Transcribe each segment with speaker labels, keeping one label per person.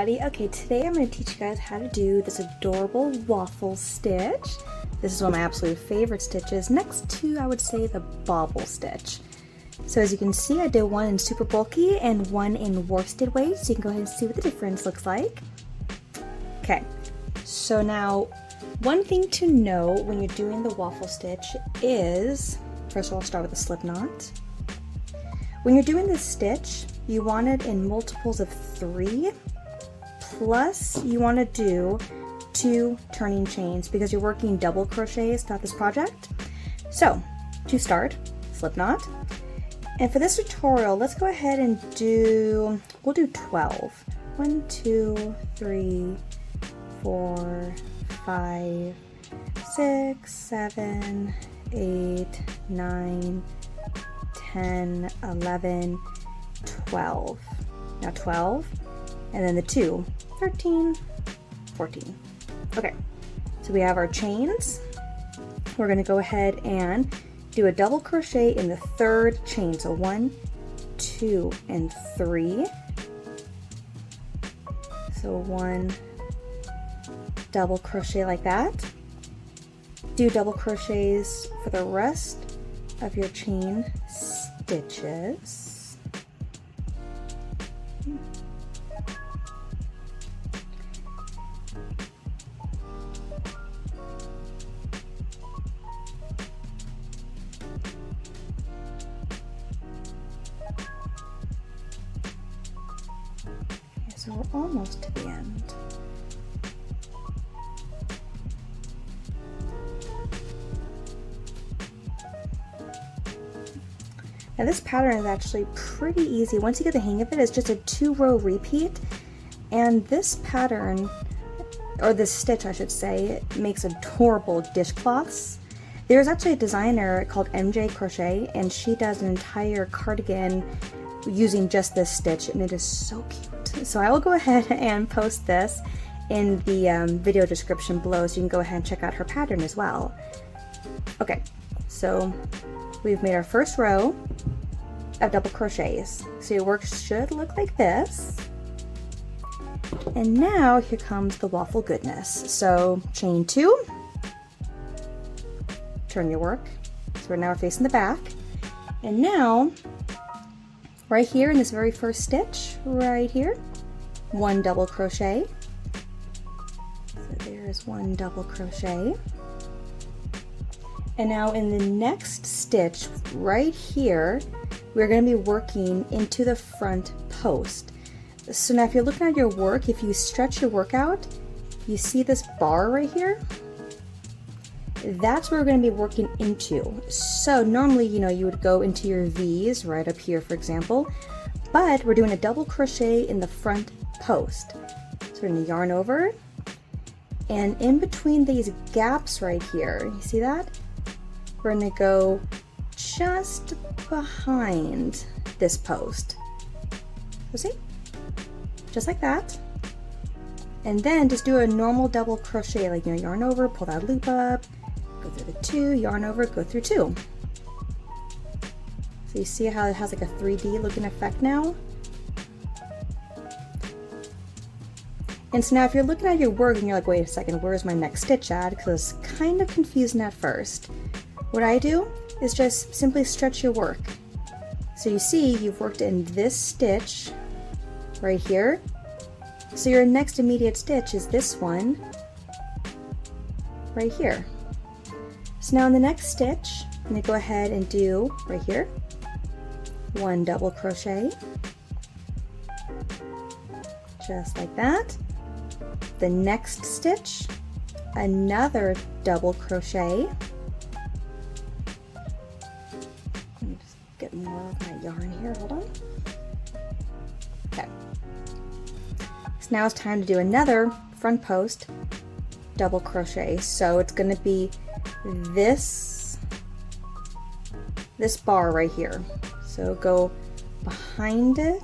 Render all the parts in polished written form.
Speaker 1: everybody. Okay, today I'm going to teach you guys how to do this adorable waffle stitch. This is one of my absolute favorite stitches, next to, I would say, the bobble stitch. So as you can see, I did one in super bulky and one in worsted weight, so you can go ahead and see what the difference looks like. Okay, so now one thing to know when you're doing the waffle stitch is, first of all, start with a slip knot. When you're doing this stitch, you want it in multiples of 3, plus you want to do 2 turning chains because you're working double crochets throughout this project. So to start, slip knot. And for this tutorial, let's go ahead and we'll do 12. 1, 2, 3, 4, 5, 6, 7, 8, 9, 10, 11, 12. Now 12, and then the 2, 13, 14. Okay, so we have our chains. We're going to go ahead and do a double crochet in the 3rd chain. So 1, 2, and 3. So 1 double crochet like that. Do double crochets for the rest of your chain stitches. So we're almost to the end. Now this pattern is actually pretty easy. Once you get the hang of it, it's just a 2-row repeat. And this pattern, or this stitch I should say, makes adorable dishcloths. There's actually a designer called MJ Crochet, and she does an entire cardigan using just this stitch, and it is so cute. So I will go ahead and post this in the video description below, so you can go ahead and check out her pattern as well. Okay, so we've made our first row of double crochets. So your work should look like this. And now here comes the waffle goodness. So chain 2, turn your work. So we're now facing the back. And now, right here in this very first stitch, right here, 1 double crochet. So there's 1 double crochet. And now in the next stitch right here, we're going to be working into the front post. So now if you're looking at your work, if you stretch your work out, you see this bar right here? That's where we're going to be working into. So normally, you would go into your V's right up here, for example, but we're doing a double crochet in the front post. So we're going to yarn over, and in between these gaps right here, you see that? We're going to go just behind this post. So see? Just like that. And then just do a normal double crochet, like, yarn over, pull that loop up, go through the 2, yarn over, go through 2. So you see how it has like a 3D looking effect now? And so now if you're looking at your work and you're like, wait a second, where's my next stitch at? Because it's kind of confusing at first. What I do is just simply stretch your work. So you see you've worked in this stitch right here. So your next immediate stitch is this one right here. So now in the next stitch, I'm going to go ahead and do right here 1 double crochet, just like that. The next stitch, another double crochet. Let me just get more of my yarn here, hold on. Okay. So now it's time to do another front post double crochet. So it's going to be this bar right here. So go behind it.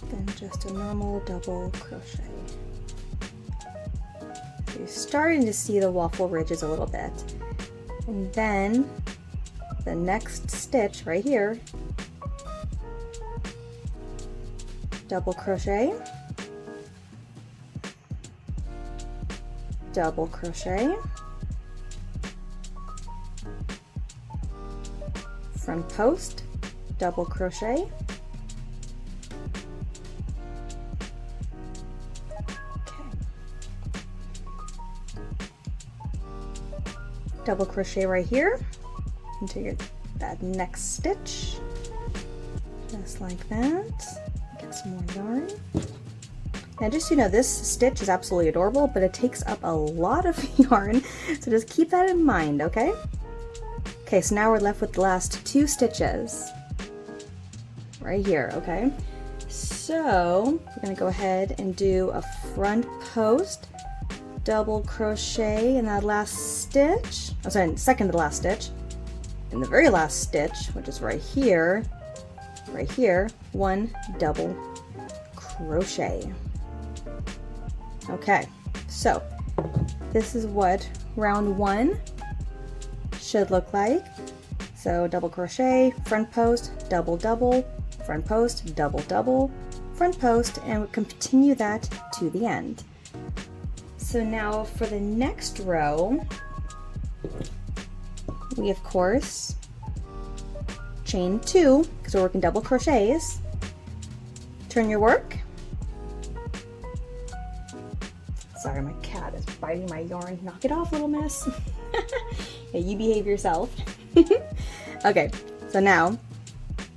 Speaker 1: Then just a normal double crochet. So you're starting to see the waffle ridges a little bit. And then the next stitch right here, double crochet, double crochet, front post, double crochet, double crochet right here into that next stitch, just like that. Get some more yarn. Now just so you know, this stitch is absolutely adorable, but it takes up a lot of yarn, so just keep that in mind, okay? Okay, so now we're left with the last 2 stitches right here, okay? So we're gonna go ahead and do a front post, double crochet in that last stitch, oh sorry, second to last stitch, in the very last stitch, which is right here, 1 double crochet. Okay, so this is what round 1 should look like. So double crochet, front post, double double, front post, double double, front post, and we'll continue that to the end. So now for the next row, we of course chain 2 because we're working double crochets. Turn your work. Sorry, my cat is biting my yarn. Knock it off, little miss. Yeah, you behave yourself. Okay, so now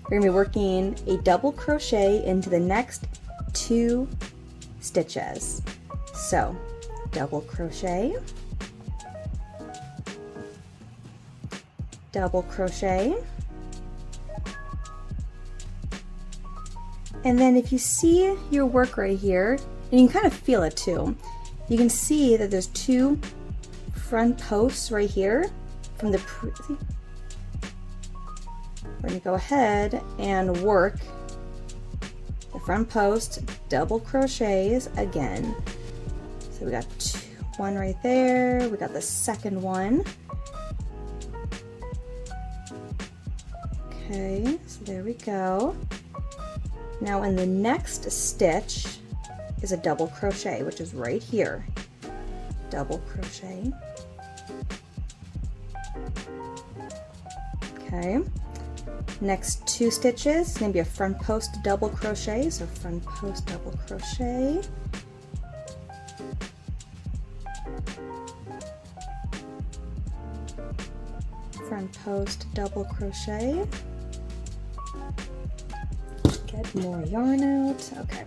Speaker 1: we're gonna be working a double crochet into the next 2 stitches. So double crochet, double crochet, and then if you see your work right here, and you can kind of feel it too, you can see that there's 2 front posts right here from the we're going to go ahead and work the front post double crochets again. So we got 1 right there, we got the second one. Okay, so there we go. Now in the next stitch is a double crochet, which is right here. Double crochet. Okay. Next 2 stitches is going to be a front post double crochet, so front post double crochet. Front post double crochet. Get more yarn out. Okay.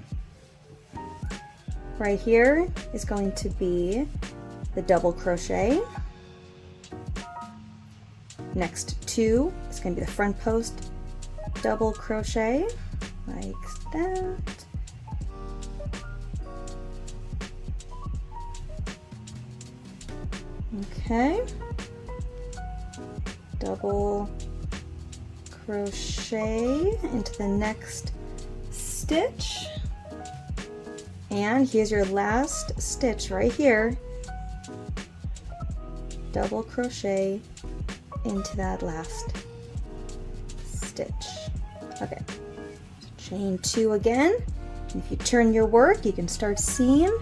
Speaker 1: Right here is going to be the double crochet. Next 2 is going to be the front post double crochet, like that. Okay. Double crochet into the next stitch. And here's your last stitch right here. Double crochet into that last stitch. Okay, chain 2 again. And if you turn your work, you can start seeing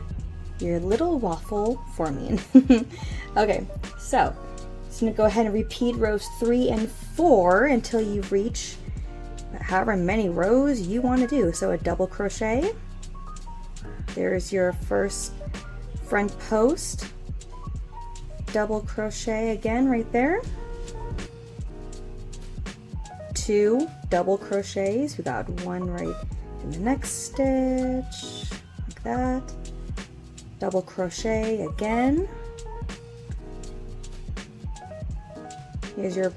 Speaker 1: your little waffle forming. Okay, so just gonna go ahead and repeat rows 3 and 4 until you reach however many rows you want to do. So a double crochet. There's your first front post. Double crochet again right there. 2 double crochets. We got 1 right in the next stitch, like that. Double crochet again. Here's your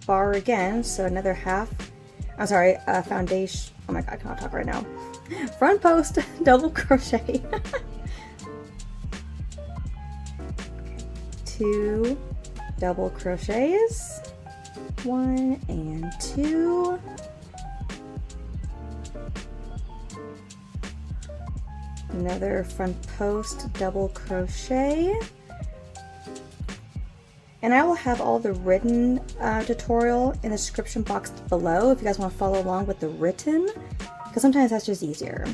Speaker 1: bar again, so another half. I'm sorry, foundation. Oh my god, I cannot talk right now. Front post double crochet. 2 double crochets. 1 and 2. Another front post double crochet. And I will have all the written tutorial in the description box below if you guys want to follow along with the written, because sometimes that's just easier.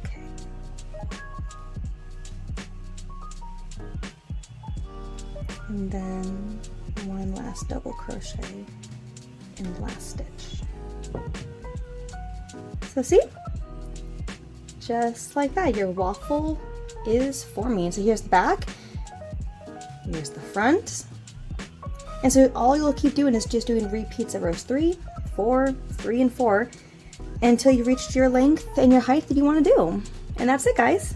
Speaker 1: Okay. And then one last double crochet in the last stitch. So see? Just like that, your waffle is forming. So here's the back, here's the front. And so all you'll keep doing is just doing repeats of rows 3, 4, 3, and 4 until you reach your length and your height that you want to do. And that's it, guys.